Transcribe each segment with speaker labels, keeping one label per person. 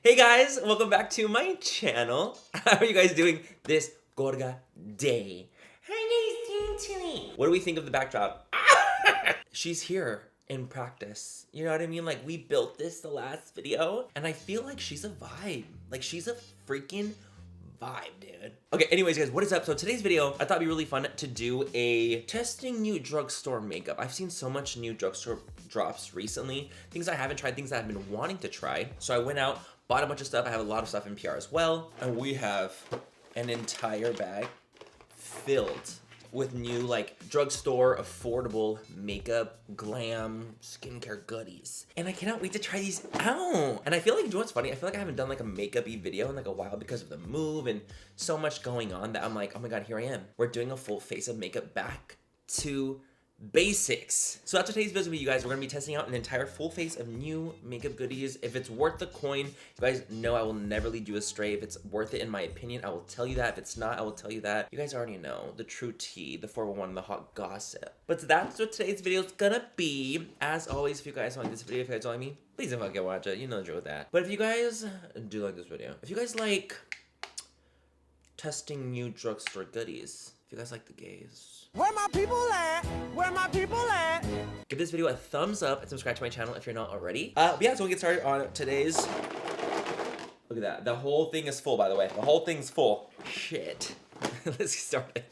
Speaker 1: Hey guys, welcome back to my channel. How are you guys doing this gorga day? How are you guys doing today? What do we think of the backdrop? She's here in practice. You know what I mean? Like, we built this the last video, and I feel like she's a vibe. Like, she's a freaking vibe, dude. Okay, anyways, guys, what is up? So today's video, I thought it'd be really fun to do a testing new drugstore makeup. I've seen so much new drugstore drops recently. Things I haven't tried, things that I've been wanting to try. So I went out, bought a bunch of stuff. I have a lot of stuff in PR as well. And we have an entire bag filled with new, like, drugstore affordable makeup, glam, skincare goodies. And I cannot wait to try these out. And I feel like, you know what's funny? I feel like I haven't done like a makeup-y video in like a while because of the move and so much going on that I'm like, oh my God, here I am. We're doing a full face of makeup back to basics. So that's what today's video is gonna be, you guys. We're gonna be testing out an entire full face of new makeup goodies. If it's worth the coin, you guys know I will never lead you astray. If it's worth it, in my opinion, I will tell you that. If it's not, I will tell you that. You guys already know the true tea, the 411, the hot gossip. But that's what today's video is gonna be. As always, if you guys like this video, if you guys don't like me, please don't fucking watch it. You know the drill with that. But if you guys do like this video, if you guys like testing new drugstore goodies, if you guys like the gays,
Speaker 2: where my people at? Where my people at?
Speaker 1: give this video a thumbs up and subscribe to my channel if you're not already. But yeah, so we'll get started on today's. Look at that. The whole thing is full, by the way. The whole thing's full. Shit. Let's get started.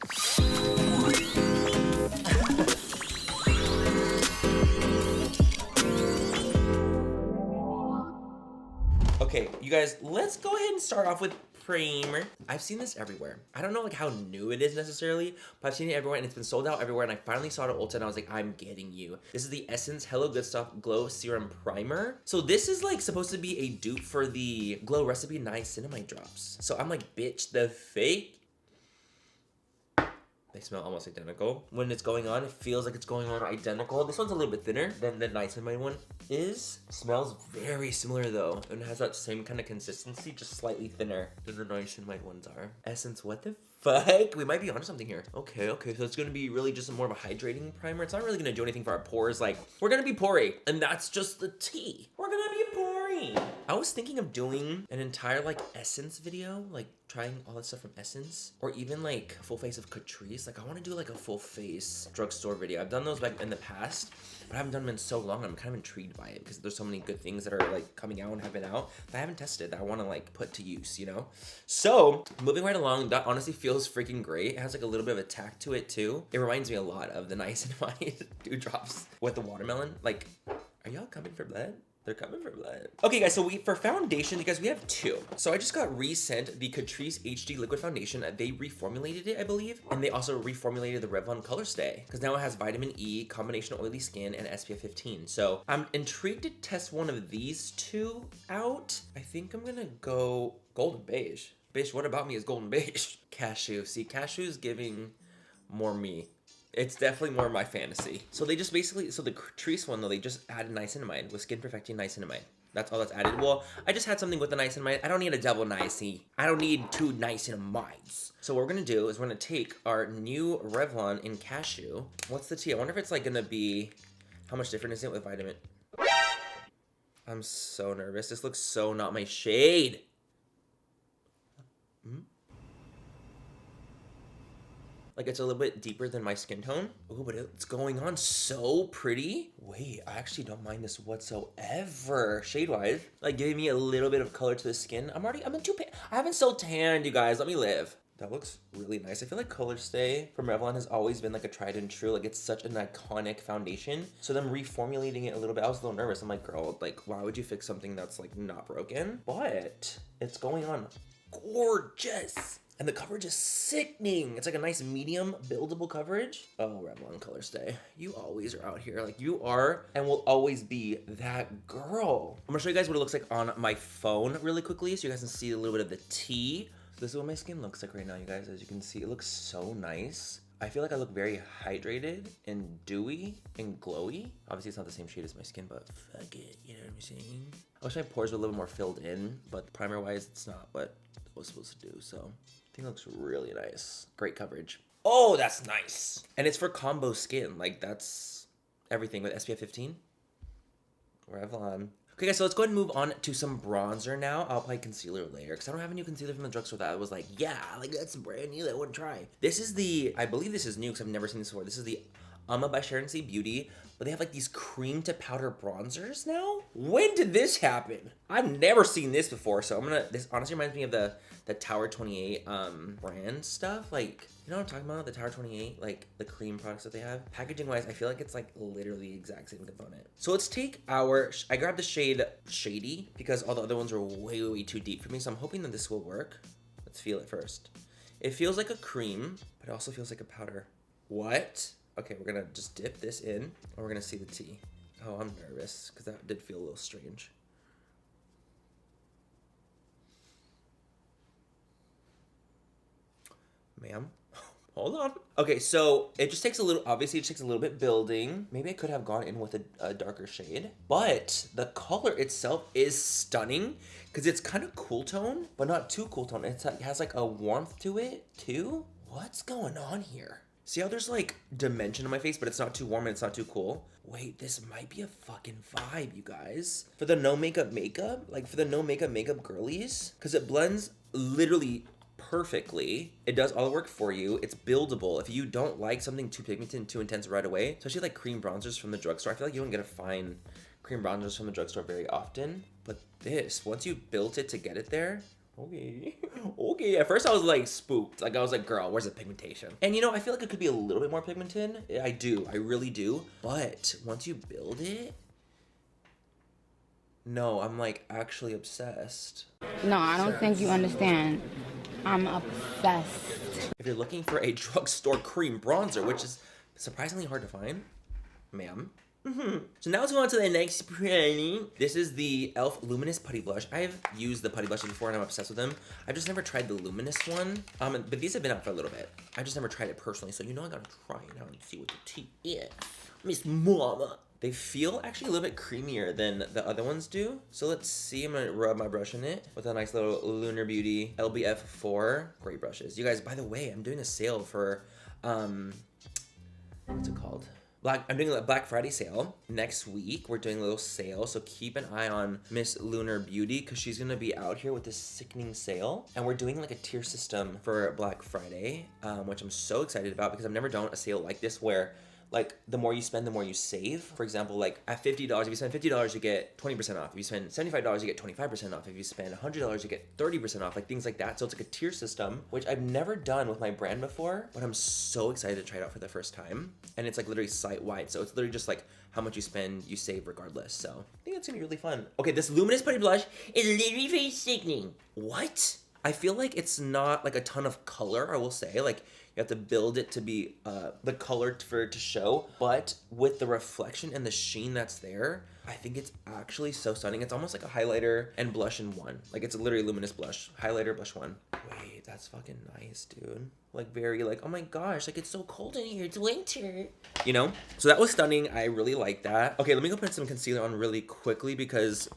Speaker 1: Okay, you guys, let's go ahead and start off with primer. I've seen this everywhere. I don't know like how new it is necessarily, but I've seen it everywhere and it's been sold out everywhere, and I finally saw it at Ulta and I was like, I'm getting you. This is the Essence Hello Good Stuff Glow Serum Primer. So this is like supposed to be a dupe for the Glow Recipe Niacinamide drops. So I'm like, bitch, the fake. They smell almost identical. When it's going on, it feels like it's going on identical. This one's a little bit thinner than the niacinamide one is. Smells very similar though, and it has that same kind of consistency, just slightly thinner than the niacinamide ones are. Essence, what the fuck? We might be onto something here. Okay, so it's gonna be really just more of a hydrating primer. It's not really gonna do anything for our pores. Like, we're gonna be pory, and that's just the tea. We're gonna be pory. I was thinking of doing an entire like Essence video, like trying all that stuff from Essence, or even like full face of Catrice. Like, I want to do like a full face drugstore video. I've done those back in the past, but I haven't done them in so long. I'm kind of intrigued by it because there's so many good things that are like coming out and have been out that I haven't tested that I want to like put to use, you know? So moving right along, that honestly feels freaking great. It has like a little bit of a tack to it too. It reminds me a lot of the niacinamide dewdrops with the watermelon. Like, are y'all coming for blood? They're coming for blood. Okay, guys, so for foundation, you guys, we have two. So I just got resent the Catrice HD Liquid Foundation. They reformulated it, I believe. And they also reformulated the Revlon Color Stay, because now it has vitamin E, combination oily skin, and SPF 15. So I'm intrigued to test one of these two out. I think I'm gonna go golden beige. Bitch, what about me is golden beige? Cashew. See, cashew's giving more me. It's definitely more my fantasy. So they just basically, so the Catrice one though, they just added niacinamide with skin perfecting niacinamide. That's all that's added. Well, I just had something with the niacinamide. I don't need a double niacin. I don't need two niacinamides. So what we're gonna do is we're gonna take our new Revlon in cashew. What's the tea? I wonder if it's like gonna be, how much different is it with vitamin? I'm so nervous. This looks so not my shade. Like, it's a little bit deeper than my skin tone. Ooh, but it's going on so pretty. Wait, I actually don't mind this whatsoever. Shade-wise, like, giving me a little bit of color to the skin. I'm in I haven't so tanned, you guys. Let me live. That looks really nice. I feel like Color Stay from Revlon has always been like a tried and true. Like, it's such an iconic foundation. So them reformulating it a little bit, I was a little nervous. I'm like, girl, like, why would you fix something that's like not broken? But it's going on gorgeous. And the coverage is sickening. It's like a nice medium buildable coverage. Oh, Revlon Color Stay. You always are out here. Like, you are and will always be that girl. I'm gonna show you guys what it looks like on my phone really quickly so you guys can see a little bit of the tea. So this is what my skin looks like right now, you guys. As you can see, it looks so nice. I feel like I look very hydrated and dewy and glowy. Obviously, it's not the same shade as my skin, but fuck it. You know what I'm saying? I wish my pores were a little more filled in, but primer-wise, it's not what it was supposed to do, so I think it looks really nice. Great coverage. Oh, that's nice. And it's for combo skin. Like, that's everything with SPF 15. Revlon. Okay guys, so let's go ahead and move on to some bronzer now. I'll apply concealer later because I don't have a new concealer from the drugstore that I was like, yeah, like that's brand new that I want to try. This is the, I believe this is new because I've never seen this before. This is the by Sharon C Beauty, but they have like these cream to powder bronzers now. When did this happen? I've never seen this before, so this honestly reminds me of the Tower 28 brand stuff. Like, you know what I'm talking about? The Tower 28, like the cream products that they have. Packaging wise, I feel like it's like literally the exact same component. So let's take I grabbed the shade Shady because all the other ones were way too deep for me, so I'm hoping that this will work. Let's feel it first. It feels like a cream, but it also feels like a powder. What? Okay, we're gonna just dip this in, and we're gonna see the tea. Oh, I'm nervous, because that did feel a little strange. Ma'am, hold on. Okay, so it just takes a little, obviously it takes a little bit building. Maybe I could have gone in with a darker shade, but the color itself is stunning, because it's kind of cool tone, but not too cool tone. It has like a warmth to it, too. What's going on here? See how there's like dimension on my face, but it's not too warm and it's not too cool? Wait, this might be a fucking vibe, you guys. For the no makeup, like for the no makeup girlies, because it blends literally perfectly. It does all the work for you. It's buildable. If you don't like something too pigmented and too intense right away, especially like cream bronzers from the drugstore, I feel like you don't get to find cream bronzers from the drugstore very often. But this, once you built it to get it there, okay. At first I was like spooked. Like I was like, girl, where's the pigmentation? And you know, I feel like it could be a little bit more pigmented. I do, I really do. But once you build it, no, I'm like actually obsessed.
Speaker 3: No, I don't think you understand. I'm obsessed.
Speaker 1: If you're looking for a drugstore cream bronzer, which is surprisingly hard to find, ma'am. So now let's go on to the next pretty. This is the e.l.f. Luminous Putty Blush. I've used the putty blushes before and I'm obsessed with them. I've just never tried the luminous one. But these have been out for a little bit. I just never tried it personally, so you know I gotta try it out and see what the tea is. Miss Mama. They feel actually a little bit creamier than the other ones do. So let's see, I'm gonna rub my brush in it with a nice little Lunar Beauty LBF4. Great brushes. You guys, by the way, I'm doing a sale for, what's it called? I'm doing a Black Friday sale next week. We're doing a little sale, so keep an eye on Miss Lunar Beauty because she's gonna be out here with this sickening sale. And we're doing like a tier system for Black Friday, which I'm so excited about because I've never done a sale like this where like the more you spend, the more you save. For example, like at $50, if you spend $50, you get 20% off. If you spend $75, you get 25% off. If you spend $100, you get 30% off, like things like that. So it's like a tier system, which I've never done with my brand before, but I'm so excited to try it out for the first time. And it's like literally site-wide. So it's literally just like how much you spend, you save regardless. So I think it's gonna be really fun. Okay, this Luminous Putty Blush is literally very sickening. What? I feel like it's not like a ton of color, I will say. Like, you have to build it to be the color for it to show, but with the reflection and the sheen that's there, I think it's actually so stunning. It's almost like a highlighter and blush in one. Like it's a literally luminous blush, highlighter, blush one. Wait, that's fucking nice, dude. Like very like, oh my gosh, like it's so cold in here, it's winter. You know? So that was stunning, I really like that. Okay, let me go put some concealer on really quickly because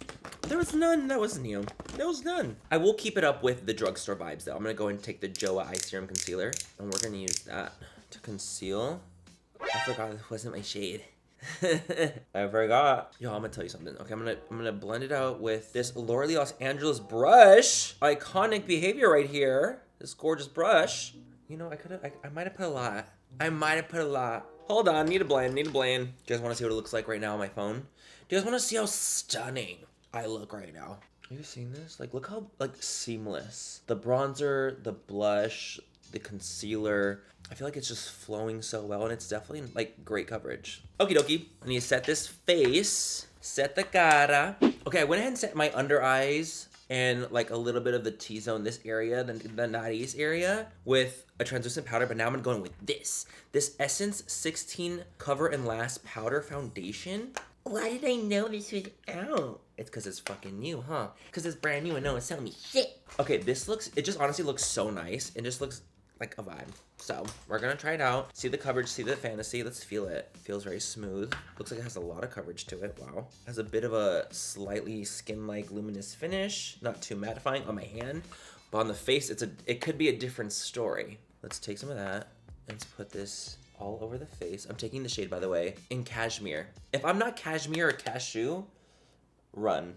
Speaker 1: there was none that was new. There was none. I will keep it up with the drugstore vibes though. I'm gonna go and take the Joa Eye Serum Concealer and we're gonna use that to conceal. I forgot this wasn't my shade. I forgot. Yo, I'm gonna tell you something. Okay, I'm gonna blend it out with this L'Oreal Los Angeles brush. Iconic behavior right here. This gorgeous brush. You know, I might have put a lot. I might have put a lot. Hold on, need a blend. Do you guys want to see what it looks like right now on my phone? Do you guys want to see how stunning I look right now? Are you seeing this? Like, look how like seamless. The bronzer, the blush, the concealer. I feel like it's just flowing so well, and it's definitely like great coverage. Okie dokie. I need to set this face. Set the cara. Okay, I went ahead and set my under eyes and like a little bit of the T-zone, this area, the nariz area, with a translucent powder, but now I'm gonna go in with this Essence 16 Cover and Last Powder Foundation. Why did I know this was out? It's because it's fucking new, huh? Because it's brand new and no one's telling me shit. Okay, it just honestly looks so nice. It just looks like a vibe. So we're gonna try it out. See the coverage, see the fantasy. Let's feel it. Feels very smooth. Looks like it has a lot of coverage to it. Wow. Has a bit of a slightly skin-like luminous finish. Not too mattifying on my hand, but on the face, it could be a different story. Let's take some of that and let's put this all over the face. I'm taking the shade, by the way, in Cashmere. If I'm not Cashmere or Cashew, run.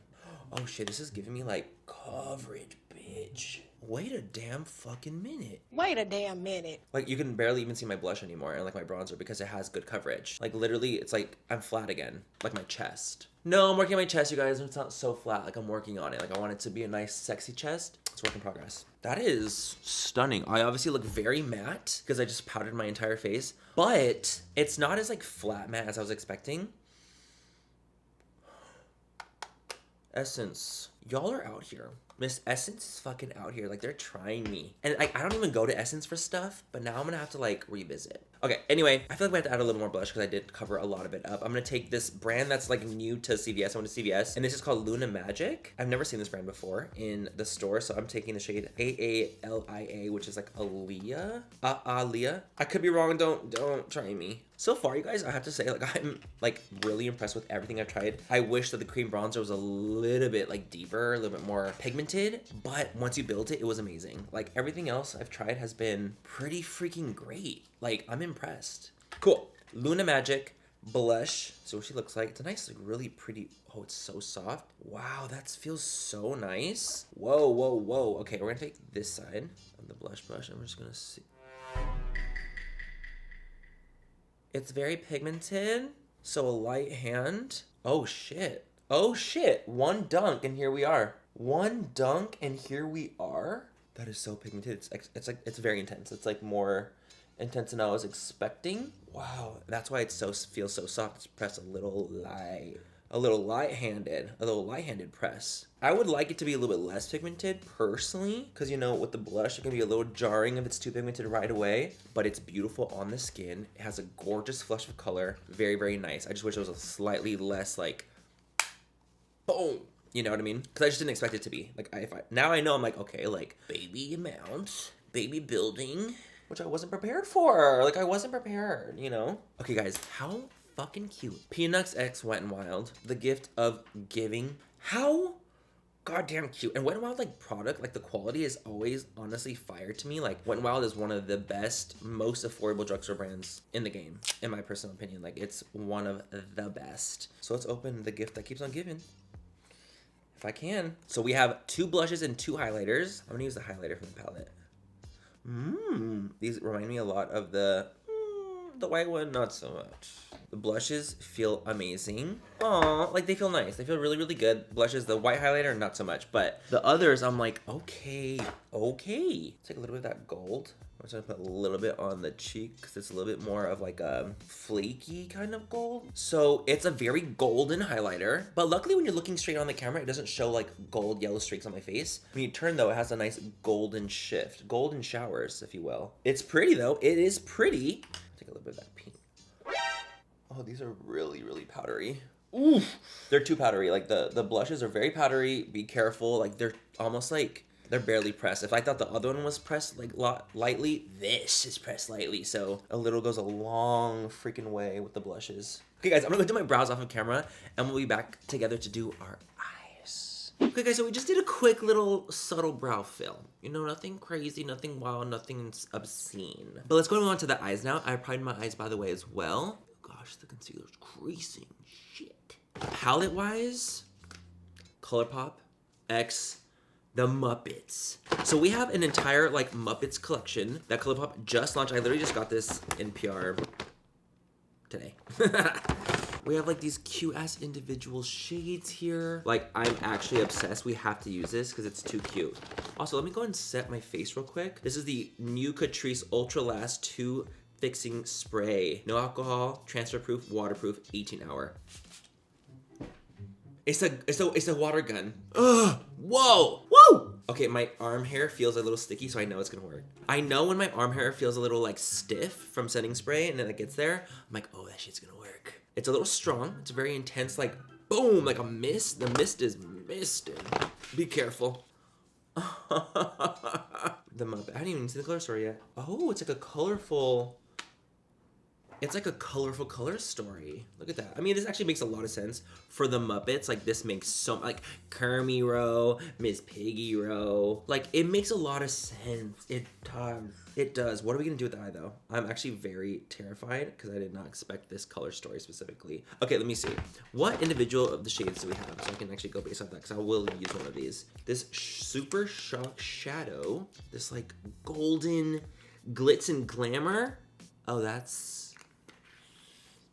Speaker 1: Oh shit, this is giving me like coverage, bitch. Wait a damn fucking minute.
Speaker 2: Wait a damn minute.
Speaker 1: Like, you can barely even see my blush anymore and like my bronzer because it has good coverage. Like, literally, it's like I'm flat again, like my chest. No, I'm working on my chest, you guys. It's not so flat. Like, I'm working on it. Like, I want it to be a nice, sexy chest. It's work in progress. That is stunning. I obviously look very matte because I just powdered my entire face, but it's not as like flat matte as I was expecting. Essence, y'all are out here. Miss Essence is fucking out here. Like, they're trying me. And like, I don't even go to Essence for stuff, but now I'm gonna have to like revisit. Okay, anyway, I feel like we have to add a little more blush because I did cover a lot of it up. I'm gonna take this brand that's like new to CVS. I went to CVS, and this is called Lunar Magic. I've never seen this brand before in the store, so I'm taking the shade AALIA, which is like Aaliyah. Aaliyah. I could be wrong. Don't try me. So far, you guys, I have to say, like, I'm like really impressed with everything I've tried. I wish that the cream bronzer was a little bit like deeper, a little bit more pigmented, but once you built it, it was amazing. Like, everything else I've tried has been pretty freaking great. Like, I'm impressed. Cool. Luna Magic blush. So what she looks like. It's a nice, like, really pretty. Oh, it's so soft. Wow, that feels so nice. Whoa, whoa, whoa. Okay, we're gonna take this side of the blush brush, and we're just gonna see. It's very pigmented, so a light hand. Oh shit. Oh shit. One dunk and here we are. One dunk and here we are. That is so pigmented. It's very intense. It's like more intense than I was expecting. Wow. That's why it feels so soft. Let's press a little light-handed press. I would like it to be a little bit less pigmented personally, because you know, with the blush, it can be a little jarring if it's too pigmented right away, but it's beautiful on the skin. It has a gorgeous flush of color. Very, very nice. I just wish it was a slightly less like, boom. You know what I mean? Because I just didn't expect it to be. Like, now I know, I'm like, okay, like, baby amount, baby building, which I wasn't prepared for. Like, I wasn't prepared, you know? Okay, guys, how fucking cute. Peanuts X Wet n Wild, the gift of giving. How goddamn cute. And Wet n Wild, like, product, like, the quality is always honestly fire to me. Like, Wet n Wild is one of the best, most affordable drugstore brands in the game, in my personal opinion. Like, it's one of the best. So let's open the gift that keeps on giving, if I can. So we have 2 blushes and 2 highlighters. I'm gonna use the highlighter from the palette. These remind me a lot of the white one, not so much. The blushes feel amazing. Aw, like, they feel nice. They feel really, really good. Blushes, the white highlighter, not so much. But the others, I'm like, okay. Take a little bit of that gold. I'm just gonna put a little bit on the cheek because it's a little bit more of like a flaky kind of gold. So it's a very golden highlighter, but luckily when you're looking straight on the camera, it doesn't show like gold yellow streaks on my face. When you turn though, it has a nice golden shift, golden showers, if you will. It's pretty though. It is pretty. Take a little bit of that pink. Oh, these are really, really powdery. Ooh, they're too powdery. Like the blushes are very powdery. Be careful. Like, they're almost like, they're barely pressed. If I thought the other one was pressed like lightly, this is pressed lightly. So a little goes a long freaking way with the blushes. Okay, guys, I'm gonna go do my brows off of camera, and we'll be back together to do our eyes. Okay, guys, so we just did a quick little subtle brow fill. You know, nothing crazy, nothing wild, nothing obscene. But let's go on to the eyes now. I primed my eyes, by the way, as well. Gosh, the concealer's creasing. Shit. Palette-wise, ColourPop X The Muppets. So we have an entire like Muppets collection that ColourPop just launched. I literally just got this in PR today. We have like these cute ass individual shades here. Like, I'm actually obsessed. We have to use this because it's too cute. Also, let me go and set my face real quick. This is the new Catrice Ultra Last 2 Fixing Spray. No alcohol, transfer proof, waterproof, 18-hour. It's a water gun. Ugh, whoa, whoa. Okay, my arm hair feels a little sticky, so I know it's gonna work. I know when my arm hair feels a little like stiff from setting spray and then it gets there, I'm like, oh, that shit's gonna work. It's a little strong. It's a very intense, like, boom, like a mist. The mist is misted. Be careful. The Muppet. I haven't even seen the color story yet. Oh, it's like a colorful. It's like a colorful color story. Look at that. I mean, this actually makes a lot of sense for the Muppets. Like, this makes so, like, Kermie Row, Miss Piggy Row. Like, it makes a lot of sense. It does. It does. What are we gonna do with the eye, though? I'm actually very terrified because I did not expect this color story specifically. Okay, let me see. What individual of the shades do we have? So I can actually go based off that because I will use one of these. This Super Shock Shadow. This, like, golden glitz and glamour. Oh, that's...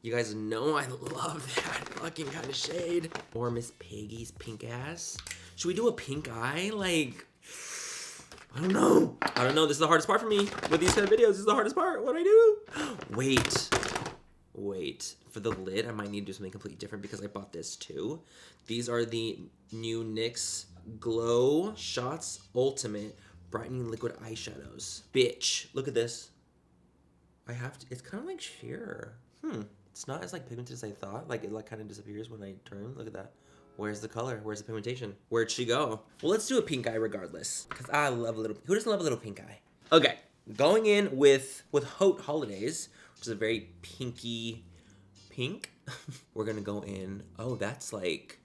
Speaker 1: You guys know I love that fucking kind of shade. Or Miss Piggy's pink ass. Should we do a pink eye? Like, I don't know. I don't know. This is the hardest part for me. With these kind of videos, this is the hardest part. What do I do? Wait. For the lid, I might need to do something completely different because I bought this too. These are the new NYX Glow Shots Ultimate Brightening Liquid Eyeshadows. Bitch, look at this. I have to, it's kind of like sheer. It's not as like pigmented as I thought. Like it like kind of disappears when I turn. Look at that. Where's the color? Where's the pigmentation? Where'd she go? Well, let's do a pink eye regardless. Cause I love a little, who doesn't love a little pink eye? Okay, going in with Haute Holidays, which is a very pinky pink. We're gonna go in, oh, that's like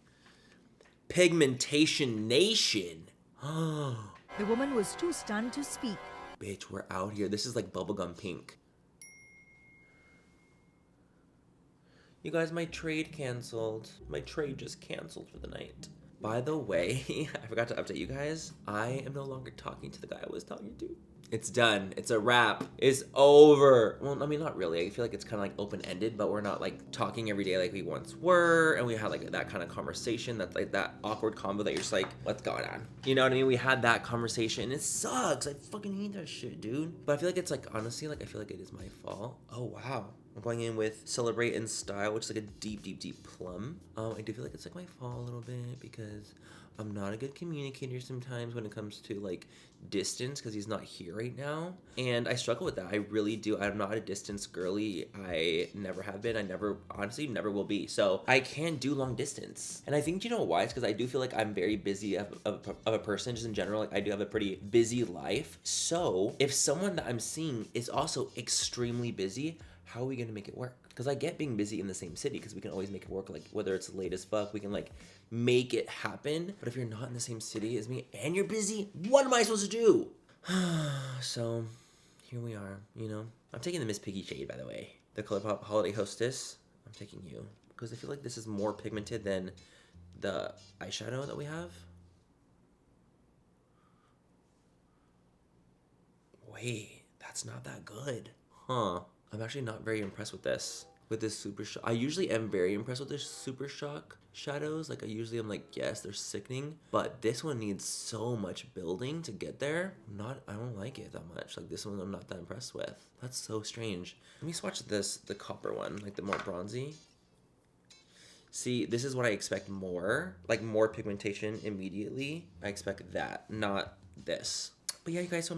Speaker 1: Pigmentation Nation.
Speaker 4: The woman was too stunned to speak.
Speaker 1: Bitch, we're out here. This is like bubblegum pink. You guys, my trade canceled. My trade just canceled for the night. By the way, I forgot to update you guys. I am no longer talking to the guy I was talking to. It's done. It's a wrap. It's over. Well, I mean, not really. I feel like it's kind of like open-ended, but we're not like talking every day like we once were. And we had like that kind of conversation, that's like that awkward combo that you're just like, what's going on? You know what I mean? We had that conversation. It sucks. I fucking hate that shit, dude. But I feel like it's like, honestly, like I feel like it is my fault. Oh, wow. I'm going in with Celebrate in Style, which is like a deep plum. I do feel like it's like my fault a little bit because I'm not a good communicator sometimes when it comes to like distance because he's not here right now. And I struggle with that. I really do. I'm not a distance girly. I never have been. I never, honestly, never will be. So I can do long distance. And I think, you know why? It's because I do feel like I'm very busy of a person just in general. Like I do have a pretty busy life. So if someone that I'm seeing is also extremely busy, how are we gonna make it work? Because I get being busy in the same city because we can always make it work. Like whether it's late as fuck, we can like make it happen. But if you're not in the same city as me and you're busy, what am I supposed to do? So here we are, you know. I'm taking the Miss Piggy shade, by the way. The ColourPop Holiday Hostess. I'm taking you because I feel like this is more pigmented than the eyeshadow that we have. Wait, that's not that good. Huh. I'm actually not very impressed with this. With this Super Shock. I usually am very impressed with this Super Shock shadows. Like I usually am like, yes, they're sickening. But this one needs so much building to get there. I don't like it that much. Like this one I'm not that impressed with. That's so strange. Let me swatch this, the copper one, like the more bronzy. See, this is what I expect more. Like more pigmentation immediately. I expect that, not this. But yeah, you guys, so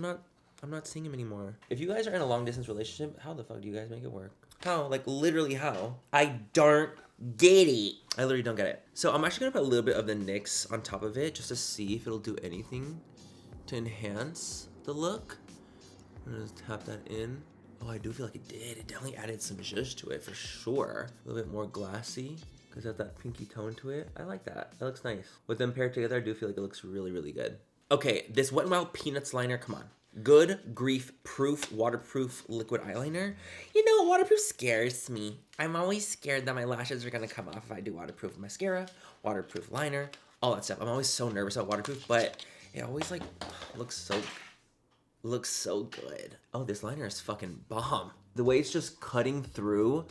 Speaker 1: I'm not seeing him anymore. If you guys are in a long distance relationship, how the fuck do you guys make it work? How? Like literally how? I don't get it. I literally don't get it. So I'm actually gonna put a little bit of the NYX on top of it just to see if it'll do anything to enhance the look. I'm gonna just tap that in. Oh, I do feel like it did. It definitely added some zhuzh to it for sure. A little bit more glassy because it has that pinky tone to it. I like that. That looks nice. With them paired together, I do feel like it looks really, really good. Okay, this Wet n Wild Peanuts liner, come on. Good Grief Proof Waterproof Liquid Eyeliner. You know, waterproof scares me. I'm always scared that my lashes are gonna come off if I do waterproof mascara, waterproof liner, all that stuff. I'm always so nervous about waterproof, but it always like looks so good. Oh, this liner is fucking bomb. The way it's just cutting through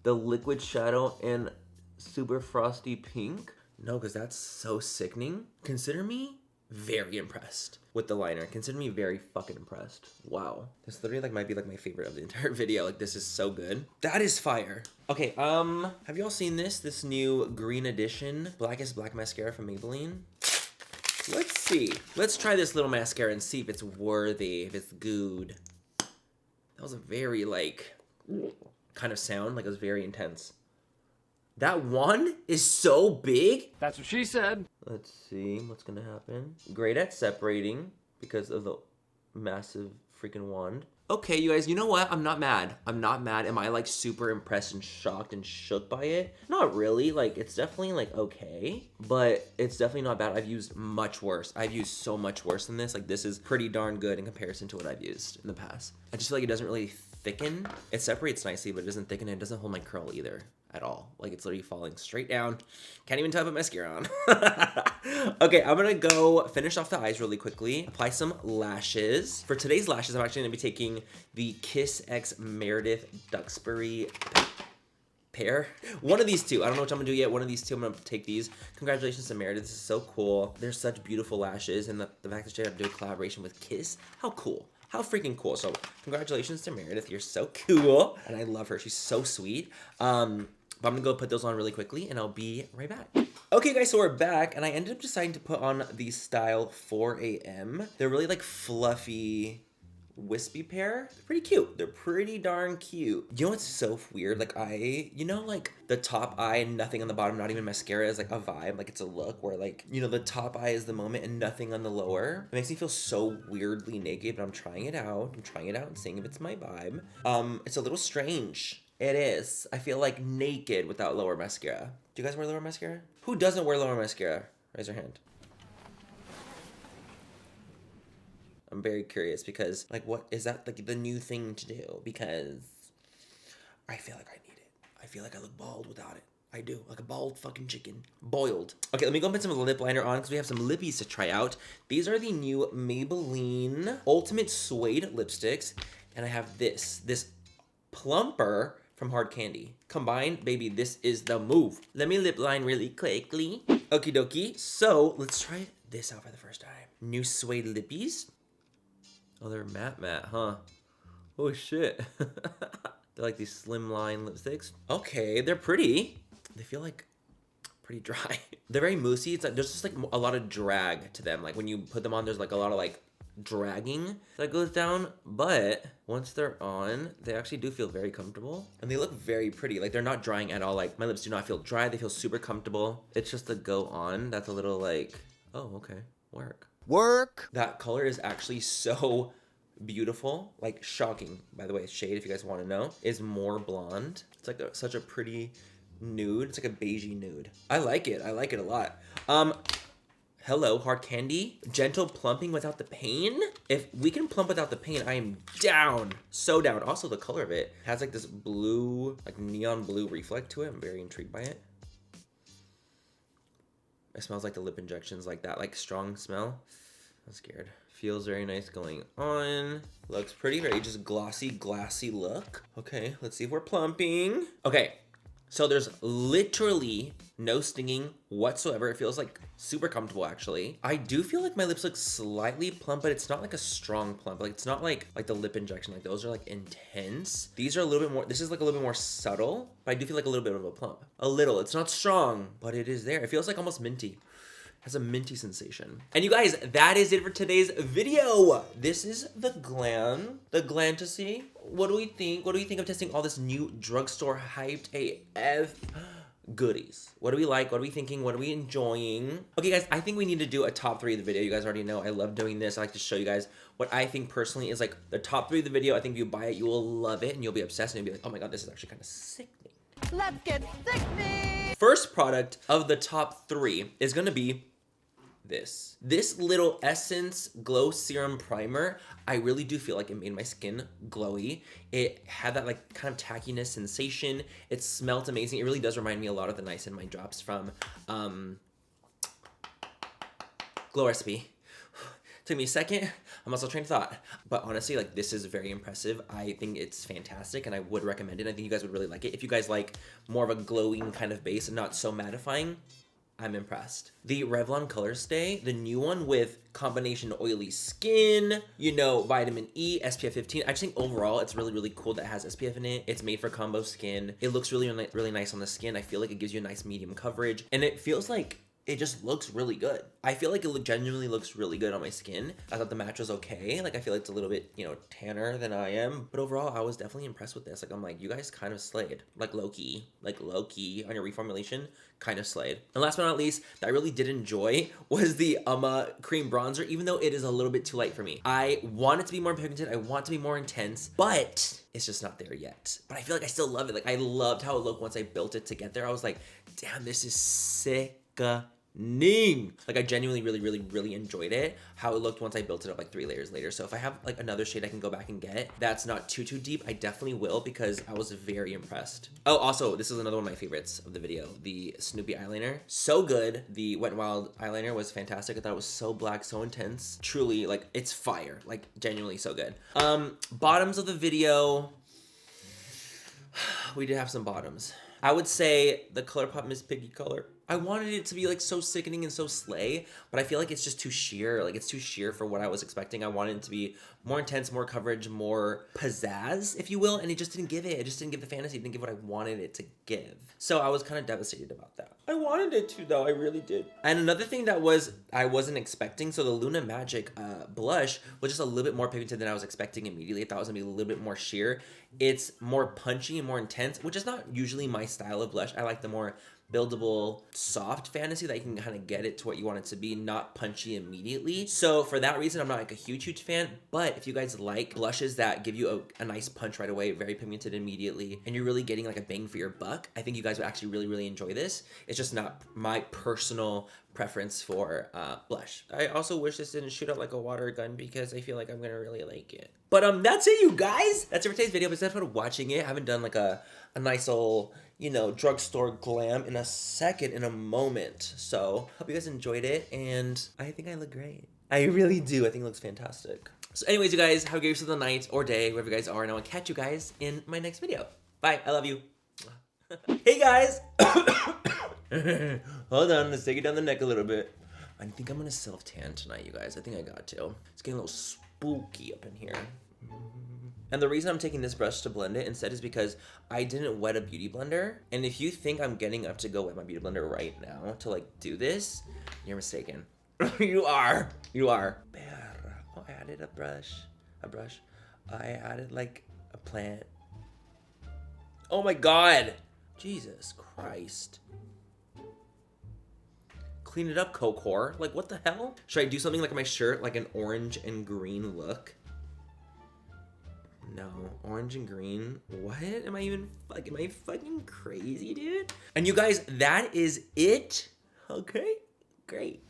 Speaker 1: the liquid shadow and super frosty pink. No, because that's so sickening. Consider me very impressed with the liner. Consider me very fucking impressed. Wow. This literally like might be like my favorite of the entire video. Like this is so good. That is fire. Okay, have y'all seen this new green edition Blackest Black mascara from Maybelline? Let's see. Let's try this little mascara and see if it's worthy, if it's good. That was a very like kind of sound, like it was very intense. That one is so big.
Speaker 2: That's what she said.
Speaker 1: Let's see what's gonna happen. Great at separating because of the massive freaking wand. Okay, you guys, you know what? I'm not mad. I'm not mad. Am I like super impressed and shocked and shook by it? Not really. Like, it's definitely like okay, but it's definitely not bad. I've used much worse. I've used so much worse than this. Like, this is pretty darn good in comparison to what I've used in the past. I just feel like it doesn't really thicken. It separates nicely, but it doesn't thicken. It doesn't hold my curl either at all. Like, it's literally falling straight down. Can't even tell I put mascara on. Okay, I'm gonna go finish off the eyes really quickly. Apply some lashes. For today's lashes, I'm actually gonna be taking the Kiss X Meredith Duxbury pair. One of these two. I don't know which I'm gonna do yet. One of these two, I'm gonna take these. Congratulations to Meredith. This is so cool. They're such beautiful lashes, and the fact that she had to do a collaboration with Kiss, how cool. How freaking cool. So congratulations to Meredith. You're so cool. And I love her. She's so sweet. But I'm gonna go put those on really quickly and I'll be right back. Okay guys, so we're back and I ended up deciding to put on the Style 4 AM. They're really like fluffy, wispy pair. They're pretty cute. They're pretty darn cute. You know what's so weird? Like you know, like the top eye and nothing on the bottom, not even mascara, is like a vibe. Like it's a look where like, you know, the top eye is the moment and nothing on the lower. It makes me feel so weirdly naked, but I'm trying it out. I'm trying it out and seeing if it's my vibe. It's a little strange. It is. I feel like naked without lower mascara. Do you guys wear lower mascara? Who doesn't wear lower mascara? Raise your hand. I'm very curious because, like, what is that like the new thing to do? Because I feel like I need it. I feel like I look bald without it. I do, like a bald fucking chicken. Boiled. Okay, let me go put some lip liner on because we have some lippies to try out. These are the new Maybelline Ultimate Suede lipsticks. And I have this plumper from Hard Candy. Combined, baby, this is the move. Let me lip line really quickly. Okie dokie. So let's try this out for the first time. New suede lippies. Oh, they're matte, huh? Oh shit. They're like these slim line lipsticks. Okay, they're pretty. They feel like pretty dry. They're very moussey. It's like there's just like a lot of drag to them. Like when you put them on, there's like a lot of like dragging that goes down, but once they're on, they actually do feel very comfortable and they look very pretty. Like they're not drying at all. Like my lips do not feel dry. They feel super comfortable. It's just the go on that's a little like, oh, okay, work. That color is actually so beautiful, like shocking. By the way, shade, if you guys want to know, is more blonde. It's like such a pretty nude. It's like a beigey nude. I like it. I like it a lot. Hello, Hard Candy. Gentle plumping without the pain. If we can plump without the pain, I am down. So down. Also, the color of it has like this blue, like neon blue reflect to it. I'm very intrigued by it. It smells like the lip injections, like that, like strong smell. I'm scared. Feels very nice going on. Looks pretty, very just glossy, glassy look. Okay, let's see if we're plumping. Okay. So there's literally no stinging whatsoever. It feels like super comfortable, actually. I do feel like my lips look slightly plump, but it's not like a strong plump. Like it's not like the lip injection. Like those are like intense. These are a little bit more, this is like a little bit more subtle, but I do feel like a little bit of a plump. A little, it's not strong, but it is there. It feels like almost minty. Has a minty sensation. And you guys, that is it for today's video. This is the Glantasy. What do we think? What do you think of testing all this new drugstore hyped AF goodies? What do we like? What are we thinking? What are we enjoying? Okay guys, I think we need to do a top 3 of the video. You guys already know I love doing this. I like to show you guys what I think personally is like the top 3 of the video. I think if you buy it, you will love it and you'll be obsessed and you'll be like, oh my God, this is actually kind of sickening.
Speaker 2: Let's get sickening.
Speaker 1: First product of the top 3 is gonna be this little Essence Glow Serum Primer. I really do feel like it made my skin glowy. It had that like kind of tackiness sensation. It smelled amazing. It really does remind me a lot of the Niacinamide drops from Glow Recipe. Took me a second. I'm also train of thought. But honestly, like this is very impressive. I think it's fantastic and I would recommend it. I think you guys would really like it. If you guys like more of a glowing kind of base and not so mattifying, I'm impressed. The Revlon Color Stay, the new one with combination oily skin, you know, vitamin E, SPF 15. I just think overall it's really, really cool that it has SPF in it. It's made for combo skin. It looks really, really nice on the skin. I feel like it gives you a nice medium coverage and it feels like it just looks really good. I feel like it genuinely looks really good on my skin. I thought the match was okay. Like, I feel like it's a little bit, you know, tanner than I am. But overall, I was definitely impressed with this. Like, I'm like, you guys kind of slayed. Like, low-key on your reformulation, kind of slayed. And last but not least, that I really did enjoy was the cream bronzer, even though it is a little bit too light for me. I want it to be more pigmented. I want it to be more intense, but it's just not there yet. But I feel like I still love it. Like, I loved how it looked once I built it to get there. I was like, damn, this is sick. Like, I genuinely really enjoyed it, how it looked once I built it up like 3 layers later. So if I have like another shade I can go back and get that's not too deep, I definitely will, because I was very impressed. Oh, also, this is another one of my favorites of the video, the Snoopy eyeliner. So good. The Wet n Wild eyeliner was fantastic. I thought it was so black, so intense. Truly, like, it's fire. Like, genuinely so good. Bottoms of the video, we did have some bottoms. I would say the ColourPop Miss Piggy color. I wanted it to be like so sickening and so slay, but I feel like it's just too sheer. Like, it's too sheer for what I was expecting. I wanted it to be more intense, more coverage, more pizzazz, if you will, and it just didn't give it. It just didn't give the fantasy. It didn't give what I wanted it to give. So I was kind of devastated about that. I wanted it to, though. I really did. And another thing that I wasn't expecting, so the Luna Magic blush was just a little bit more pigmented than I was expecting immediately. I thought it was gonna be a little bit more sheer. It's more punchy and more intense, which is not usually my style of blush. I like the more buildable, soft fantasy that you can kind of get it to what you want it to be, not punchy immediately. So for that reason, I'm not like a huge fan, but if you guys like blushes that give you a nice punch right away, very pigmented immediately, and you're really getting like a bang for your buck, I think you guys would actually really enjoy this. It's just not my personal preference for blush. I also wish this didn't shoot out like a water gun, because I feel like I'm gonna really like it. But that's it, you guys. That's it for today's video. But thanks for watching it. I haven't done like a nice old, you know, drugstore glam in a moment. So hope you guys enjoyed it, and I think I look great. I really do. I think it looks fantastic. So anyways, you guys, have a great rest of the night or day, wherever you guys are, and I will catch you guys in my next video. Bye. I love you. Hey guys. Hold on, let's take it down the neck a little bit. I think I'm gonna self-tan tonight, you guys. I think I got to. It's getting a little spooky up in here. And the reason I'm taking this brush to blend it instead is because I didn't wet a beauty blender. And if you think I'm getting up to go wet my beauty blender right now to like do this, you're mistaken. You are. Oh, I added a brush. I added like a plant. Oh my God. Jesus Christ. Clean it up, Kokor. Like, what the hell? Should I do something like my shirt, like an orange and green look? No, orange and green. What? Am I fucking crazy, dude? And you guys, that is it. Okay, great.